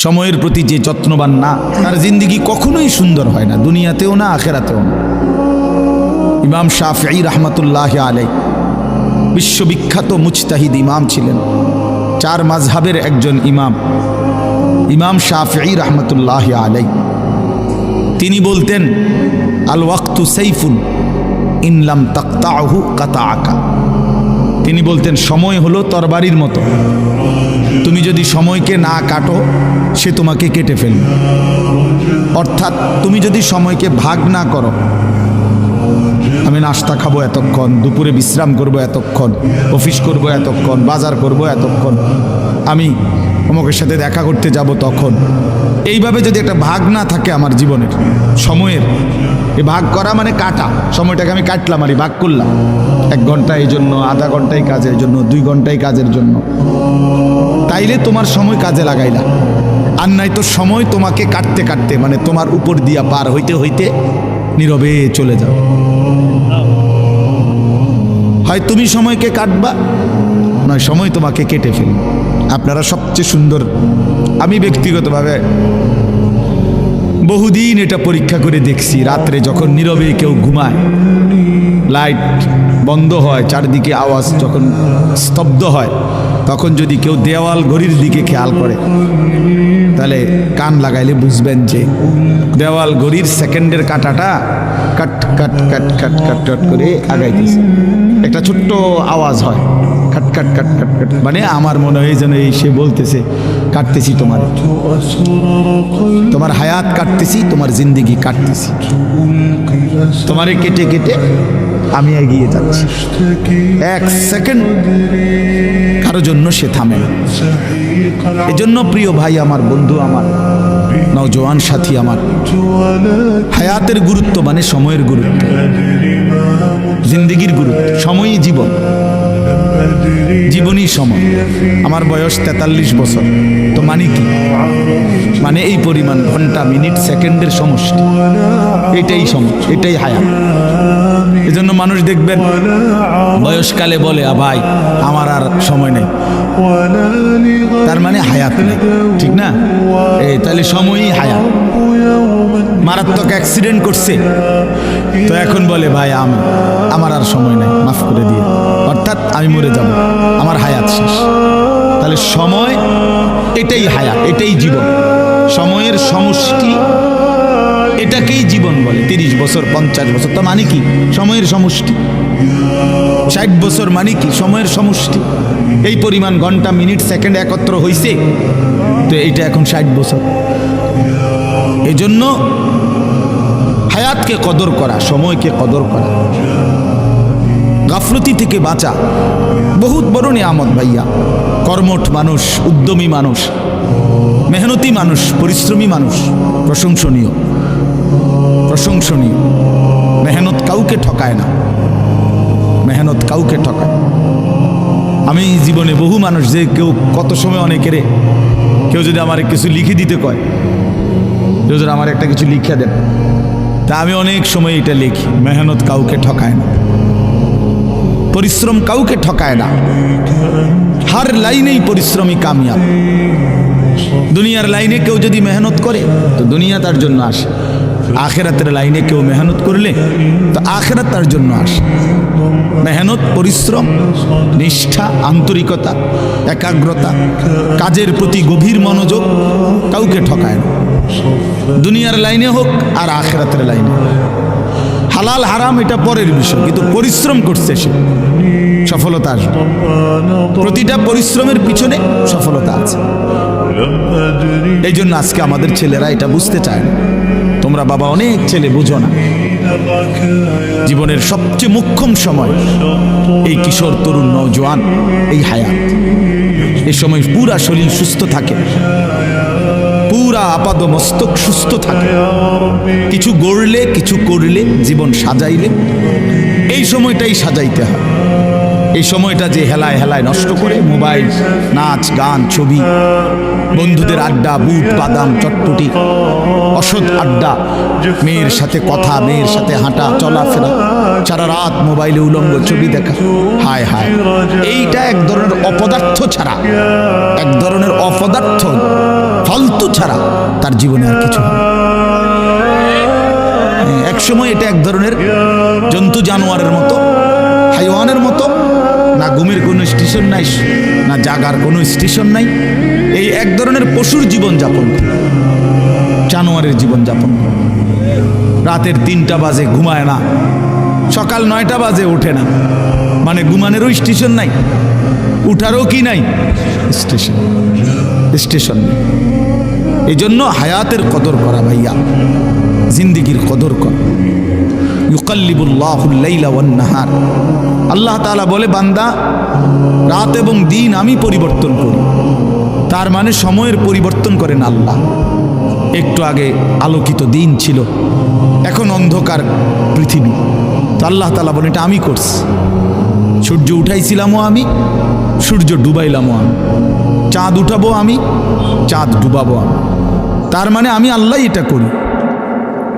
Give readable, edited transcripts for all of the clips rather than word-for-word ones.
সময়ের প্রতি যে যত্নবান না, তার জিন্দেগি কখনোই সুন্দর হয় না, দুনিয়াতেও না আখেরাতেও না। ইমাম শাফিঈ রাহমাতুল্লাহি আলাইহি বিশ্ববিখ্যাত মুজতাহিদ ইমাম ছিলেন, 4 মাযহাবের একজন ইমাম, ইমাম শাফিঈ রাহমাতুল্লাহি আলাইহি। তিনি বলতেন, আল ওয়াক্তু সাইফুন ইন লাম তাকতাহু কাতাআকা। তিনি বলতেন, সময় হলো তরবারির মতো, তুমি যদি সময়কে না কাটো সে তোমাকে কেটে ফেলবে। অর্থাৎ তুমি যদি সময়কে ভাগ না করো, আমি নাস্তা খাবো এতক্ষণ, দুপুরে বিশ্রাম করব এতক্ষণ, অফিস করব এতক্ষণ, বাজার করব এতক্ষণ, আমি অমুকের সাথে দেখা করতে যাব তখন, এইভাবে যদি একটা ভাগ না থাকে আমার জীবনের সময়ের, এই ভাগ করা মানে কাটা, সময়টাকে আমি কাটলাম আর ভাগ করলাম, 1 ঘন্টা এই জন্য, আধা ঘন্টাই কাজের জন্য, 2 ঘন্টাই কাজের জন্য, তাইলে তোমার সময় কাজে লাগাইলা। আর নাই তো সময় তোমাকে কাটতে কাটতে, মানে তোমার উপর দিয়া পার হইতে হইতে নীরবে চলে যাও। হয় তুমি সময়কে কাটবা, নয় সময় তোমাকে কেটে ফেলবে। আপনারা সবচেয়ে সুন্দর, আমি ব্যক্তিগতভাবে বহুদিন এটা পরীক্ষা করে দেখছি, রাত্রে যখন নীরবে কেউ ঘুমায়, লাইট বন্ধ হয়, চারদিকে আওয়াজ যখন স্তব্ধ হয়, তখন যদি কেউ দেওয়াল ঘড়ির দিকে খেয়াল করে, তাহলে কান লাগাইলে বুঝবেন যে দেওয়াল ঘড়ির সেকেন্ডের কাটাটা কাট কাট কাট কাট কাট কাট করে আগাইতেছে, একটা ছোট্ট আওয়াজ হয়, কাট কাট কাট কাট কাট, মানে আমার মনে হয় যেন এই সে বলতেছে, কাটতেছি তোমার হায়াত কাটতেছি, তোমার জিন্দেগি কাটতেছি, তোমারে কেটে কেটে আমি এগিয়ে যাচ্ছি। 1 সেকেন্ড কারো জন্য সে থামে না। এজন্য প্রিয় ভাই আমার, বন্ধু আমার, নওজোয়ান সাথী আমার, হায়াতের গুরুত্ব মানে সময়ের গুরুত্ব, জিন্দেগির গুরুত্ব। সময়ই জীবন, জীবনই সময়। আমার বয়স 43 বছর, তো মানে কি? মানে এই পরিমাণ ঘন্টা, মিনিট, সেকেন্ডের সমষ্টি, এটাই সময়, এটাই হায়াত। এজন্য মানুষ দেখবেন বয়সকালে বলে, ভাই আমার আর সময় নেই, তার মানে হায়াত নেই, ঠিক না? এই তাহলে সময়ই হায়াত। মারাত্মক অ্যাক্সিডেন্ট করছে, তো এখন বলে ভাই আমার আর সময় নেই, মাফ করে দিয়ে, অর্থাৎ আমি মরে যাব, আমার হায়াত শেষ। তাহলে সময় এটাই হায়াত, এটাই জীবন, সময়ের সমষ্টি, এটাকেই জীবন বলে। 30 বছর, 50 বছর, তো মানে কি? সময়ের সমষ্টি। 60 বছর মানে কি? সময়ের সমষ্টি। এই পরিমাণ ঘন্টা, মিনিট, সেকেন্ড একত্র হইছে, তো এইটা এখন 60 বছর। এজন্য হায়াতকে কদর করা, সময়কে কদর করা, গাফলতি থেকে বাঁচা বহুত বড় নিয়ামত ভাইয়া। কর্মঠ মানুষ, উদ্যমী মানুষ, মেহনতি মানুষ, পরিশ্রমী মানুষ প্রশংসনীয়, প্রশংসনীয়। মেহনত কাউকে ঠকায় না, মেহনত কাউকে ঠকায়। আমি জীবনে বহু মানুষ, যে কেউ কত সময় অনেকেরে, কেউ যদি আমার কিছু লিখে দিতে কয়, কেউ যদি আমার একটা কিছু লিখে দেন, তা আমি অনেক সময় এটা লিখি, মেহনত কাউকে ঠকায় না, পরিশ্রম কাউকে ঠকায় না। হার লাইনেই পরিশ্রমী কামিয়াব। দুনিয়ার লাইনে কেউ যদি মেহনত করে তো দুনিয়া তার জন্য আসে, আখেরাতের লাইনে কেউ মেহনত করলে তো আখেরাত তার জন্য আসে। মেহনত, পরিশ্রম, নিষ্ঠা, আন্তরিকতা, একাগ্রতা, কাজের প্রতি গভীর মনোযোগ কাউকে ঠকায় না, দুনিয়ার লাইনে হোক আর আখেরাতের লাইনে। হালাল হারাম এটা পরের বিষয়, কিন্তু পরিশ্রম করছে সে, সফলতা আসবে। প্রতিটা পরিশ্রমের পিছনে সফলতা আছে। এই জন্য আজকে আমাদের ছেলেরা এটা বুঝতে চায় না। তোমরা বাবা অনেক ছেলে বুঝো না, জীবনের সবচেয়ে মুখ্যম সময় এই কিশোর, তরুণ, নওজোয়ান, এই হায়াত। এই সময় পুরা শরীর সুস্থ থাকে, পুরা আপাদ মস্তক সুস্থ থাকে। কিছু গড়লে, কিছু করলে, জীবন সাজাইলে এই সময়টাই সাজাইতে হয়। এই সময়টা যে হেলায় হেলায় নষ্ট করে মোবাইল, নাচ, গান, ছবি, বন্ধুদের আড্ডা, বুট বাদাম, চটপটি, অসৎ আড্ডা, মেয়ের সাথে কথা, মেয়ের সাথে হাঁটা চলাফেরা, সারা রাত মোবাইলে উলঙ্গ ছবি দেখা, হায় হায়, এইটা এক ধরনের অপদার্থ ছাড়া, এক ধরনের অপদার্থ ফালতু ছাড়া তার জীবনে আর কিছু হয়। এক সময় এটা এক ধরনের জন্তু জানোয়ারের মতো, হাইওয়ানের মতো, না ঘুমের কোনো স্টেশন নাই, না জাগার কোনো স্টেশন নাই, এই এক ধরনের পশুর জীবন যাপন, জানোয়ারের জীবন যাপন। রাতের 3টা বাজে ঘুমায় না, সকাল 9টা বাজে ওঠে না, মানে ঘুমানেরও স্টেশন নাই, উঠারও কি নাই স্টেশন, স্টেশন নেই। এই জন্য হায়াতের কদর করা ভাইয়া, জিন্দিগির কদর করা। ইউকাল্লিবুল্লাহুল লাইলা ওয়ান নাহার, আল্লাহ তাআলা বলে বান্দা রাত এবং দিন আমি পরিবর্তন করি। তার মানে সময়ের পরিবর্তন করেন আল্লাহ। একটু আগে আলোকিত দিন ছিল, এখন অন্ধকার পৃথিবী, তো আল্লাহ তাআলা বলে এটা আমি করছি। সূর্য উঠাইছিলামও আমি, সূর্য ডুবাইলামও আমি, চাঁদ উঠাবো আমি, চাঁদ ডুবাবো আমি। তার মানে আমি আল্লাহ এটা করি।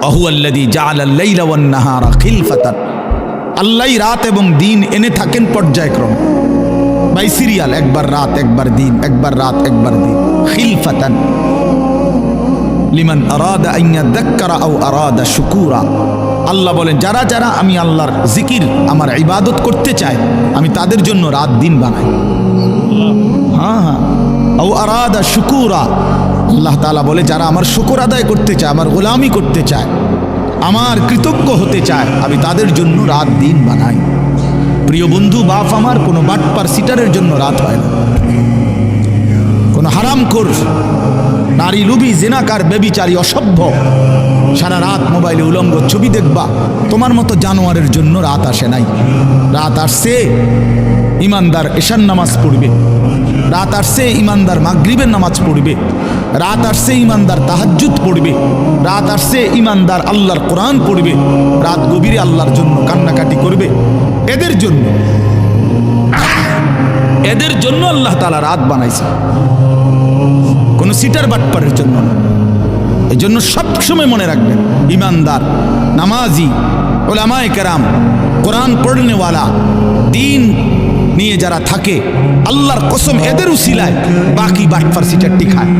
আহুয়াল্লাযী জাআলাল লাইলা ওয়ান নাহারা খিলফাতান, আল্লাহই রাত এবং দিন এনে থাকেন পর্যায়ক্রমে, বাই সিরিয়াল, একবার রাত একবার দিন, একবার রাত একবার দিন, খিলফাতান লিমান আরাদা আন ইয়াযাক্কারা আও আরাদা শুকুরা। আল্লাহ বলেন যারা যারা আমি আল্লাহর জিকির, আমার ইবাদত করতে চায়, আমি তাদের জন্য রাত দিন বানাই। হ্যাঁ হ্যাঁ, আও আরাদা শুকুরা, আল্লাহ তাআলা বলে যারা আমার শুকর আদায় করতে চায়, আমার গোলামি করতে চায়, আমার কৃতজ্ঞ হতে চায়, আমি তাদের জন্য রাত দিন বানাই। প্রিয় বন্ধু, বাপ আমার কোনো বাটপার সিটারের জন্য রাত হয় না, কোনো হারামখোর, নারী লুবি, জেনাকার, বেবিচারী, অসভ্য সারা রাত মোবাইলে উলঙ্গ ছবি দেখবা, তোমার মতো জানোয়ারের জন্য রাত আসে নাই। রাত আসছে ইমানদার এশার নামাজ পড়বে, রাত আসছে ইমানদার মাগরিবের নামাজ পড়বে, রাত আসছে ইমানদার তাহাজ্জুদ পড়বে, রাত আসছে ইমানদার আল্লাহর কোরআন পড়বে, রাত গভীরে আল্লাহর জন্য কান্নাকাটি করবে। এদের জন্য, এদের জন্য আল্লাহ তাআলা রাত বানাইছে, কোন সিটার বাটপারের জন্য না। এই জন্য সবসময় মনে রাখবেন, ইমানদার, নামাজি, উলামায়ে কেরাম, কোরআন পড়নেওয়ালা, দিন নিয়ে যারা থাকে, আল্লাহর কসম এদের উসিলায় বাকি বাটপার সিটারটি খায়,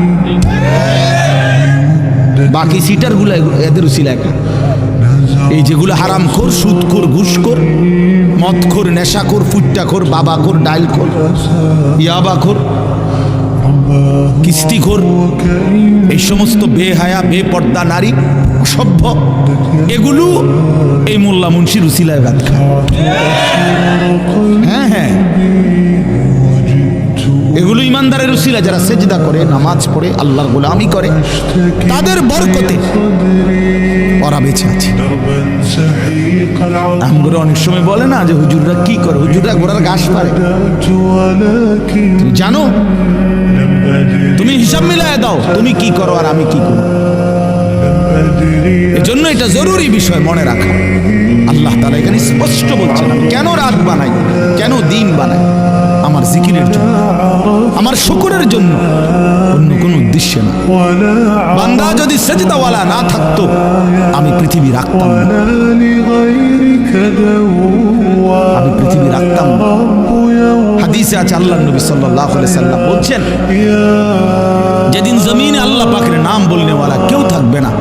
বাকি সিটারগুলো এদের উসিলায় খায়। এই যেগুলো হারামখোর, সুদখোর, ঘুষখোর, মদখোর, নেশাখোর, ফুট্টাখোর, বাবাখোর, ডাইলখোর, ইয়াবাখোর, কিস্তিখোর, এই সমস্ত বেহায়া বেপর্দা নারী, অসভ্য, এগুলো এই মোল্লা মুন্সির উসিলায় রাত খায়। হ্যাঁ হ্যাঁ, এগুলো ইমানদারের উসিলা, যারা সেজদা করে, নামাজ পড়ে, আল্লাহর গোলামি করে, তাদের বরকতে ওরা বেঁচে আছে। আমগুলো অনেক সময় বলে না যে হুজুররা কি করে, হুজুররা ঘোড়ার ঘাস পারে। তুমি জানো, তুমি হিসাব মিলায় দাও, তুমি কি করো আর আমি কি করি। এজন্য এটা জরুরি বিষয় মনে রাখা। আল্লাহ তাআলা এখানে স্পষ্ট বলছেন, আমি কেন রাত বানাই, কেন দিন বানাই, আমার জিকিরের জন্য, আমার শুকরের জন্য, অন্য কোনো উদ্দেশ্যে না। বান্দা যদি সেজদাওয়ালা না থাকতো, আমি পৃথিবী রাখতাম না, আমি পৃথিবী রাখতাম না। হাদিসে আছে আল্লাহর নবী সাল্লাল্লাহু আলাইহি সাল্লাম বলছেন, যেদিন জমিনে আল্লাহ পাকের নাম বলনেওয়ালা কেউ থাকবে না,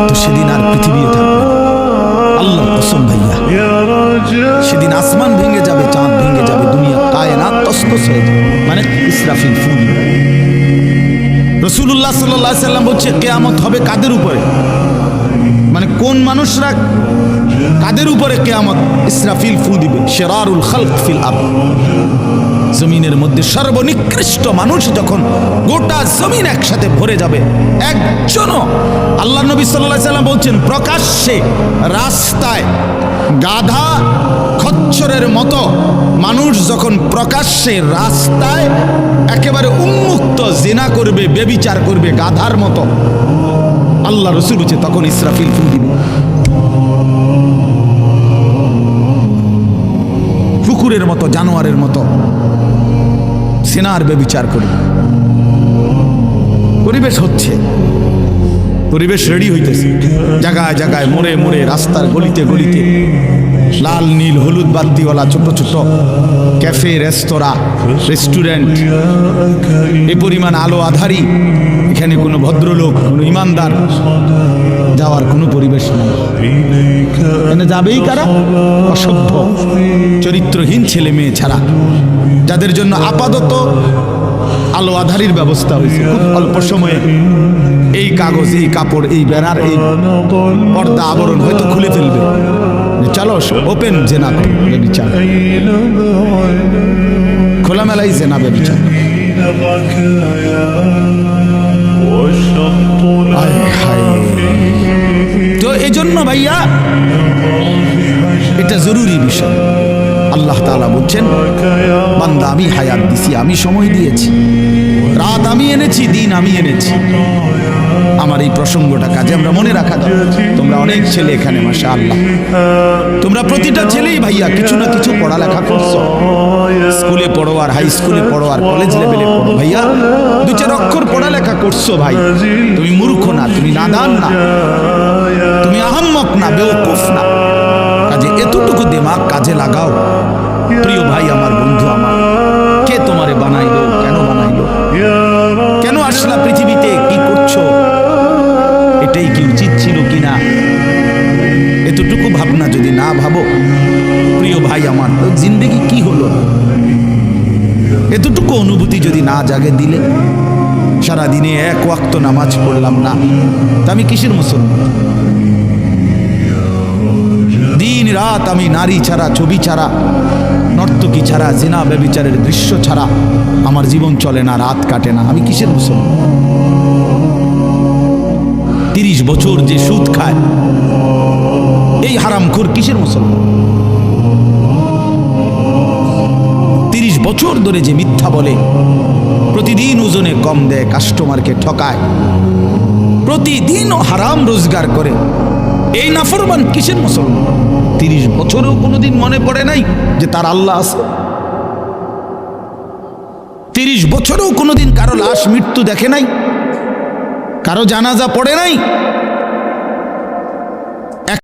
তো সেদিন আর পৃথিবীও থাকবে না। আল্লাহর কসম ভাইয়া, সেদিন আসমান ভেঙে যাবে, চাঁদ ভেঙে যাবে, দুনিয়া কায়নাত তসতস হয়ে যাবে, মানে ইসরাফিল ফু দিবে। রাসূলুল্লাহ সাল্লাল্লাহু আলাইহি সাল্লাম বলছে কিয়ামত হবে কাদের উপরে, মানে কোন মানুষরা, কাদের উপরে কিয়ামত, ইসরাফিল ফু দিবে, শিরারুল খালক ফিল আরদ, জমিনের মধ্যে সর্বনিকৃষ্ট মানুষ যখন গোটা জমিন একসাথে ভরে যাবে, একজনও, আল্লাহ নবী সাল্লাল্লাহু আলাইহি সাল্লাম বলছেন প্রকাশ্যে রাস্তায় গাধা খচ্চরের মতো মানুষ যখন প্রকাশ্যে রাস্তায় একেবারে উন্মুক্ত জিনা করবে, ব্যভিচার করবে গাধার মতো, আল্লাহ রাসূল বলছে তখন ইসরাফিল ফু কুকুরের মতো, জানোয়ারের মতো সিনার ব্যভিচার করি। পরিবেশ হচ্ছে, পরিবেশ রেডি হইতেছে, জায়গায় জায়গায়, মোড়ে মোড়ে, রাস্তার গলিতে গলিতে লাল নীল হলুদ বাত্তিওয়ালা ছোট ছোট ক্যাফে, রেস্তোরাঁ, রেস্টুরেন্ট, এই পরিমাণ আলো আধারি। এখানে কোনো ভদ্রলোক, কোনো ইমানদার যাওয়ার কোনো পরিবেশ নেই। এখানে যাবেই কারা? অসভ্য, চরিত্রহীন ছেলে মেয়ে ছাড়া, যাদের জন্য আপাতত আলো আধারির ব্যবস্থা হয়েছে। খুব অল্প সময়ে এই কাগজ, এই কাপড়, এই ব্যানার, এই পর্দা আবরণ হয়তো খুলে ফেলবে। চলো ওপেন জেনা বিচার, খোলামেলাই জেনা বিচার। তো এই জন্য ভাইয়া এটা জরুরি বিষয়। আল্লাহ তাআলা বলছেন, বান্দা আমি হায়াত দিছি, আমি সময় দিয়েছি, রাত আমি এনেছি, দিন আমি এনেছি। আমার এই প্রসঙ্গটা কাজে আমরা মনে রাখা দরকার। তোমরা অনেক ছেলে এখানে, মাশাআল্লাহ, তোমরা প্রতিটা ছেলেই ভাইয়া কিছু না কিছু পড়ালেখা করছো। স্কুলে পড়ো, আর হাই স্কুলে পড়ো, আর কলেজ লেভেলে পড়ো। ভাইয়া দু চার অক্ষর পড়ালেখা করছো ভাই, তুমি মূর্খ না, তুমি নাদান না, তুমি আহাম্মক না, বেওকুফ না। কাজে এতটুকু দিমাগ কাজে লাগাও। প্রিয় ভাই আমার, বন্ধু আমার, কে তোমারে বানাইলো? কেন বানাইলো? কেন আসলা পৃথিবীতে? কি করছো? এটাই কি উচিত ছিল কিনা? এতটুকু ভাবনা যদি না ভাবো, প্রিয় ভাই আমার, তো জিন্দেগি কি হলো? এতটুকু অনুভূতি যদি না জাগে দিলে, সারাদিনে এক ওয়াক্ত নামাজ পড়লাম না, তা আমি কিসের মুসলমান? দিন রাত আমি নারী ছাড়া, ছবি ছাড়া, নর্তকী ছাড়া, জিনা ব্যভিচারের দৃশ্য ছাড়া আমার জীবন চলে না, রাত কাটে না, আমি কিসের মুসলমান? 30 বছর যে সুদ খায়, এই হারামখোর কিসের মুসলমান? 30 বছর ধরে যে মিথ্যা বলে, প্রতিদিন ওজনে কম দেয়, কাস্টমারকে ঠকায়, প্রতিদিনও হারাম রোজগার করে, এই নাফরমান কিসের মুসলমান? 30 বছরেও কোনোদিন মনে পড়ে নাই যে তার আল্লাহ আছে? 30 বছরেও কোনোদিন কারো লাশ মৃত্যু দেখে নাই, কারো জানাজা পড়ে নাই,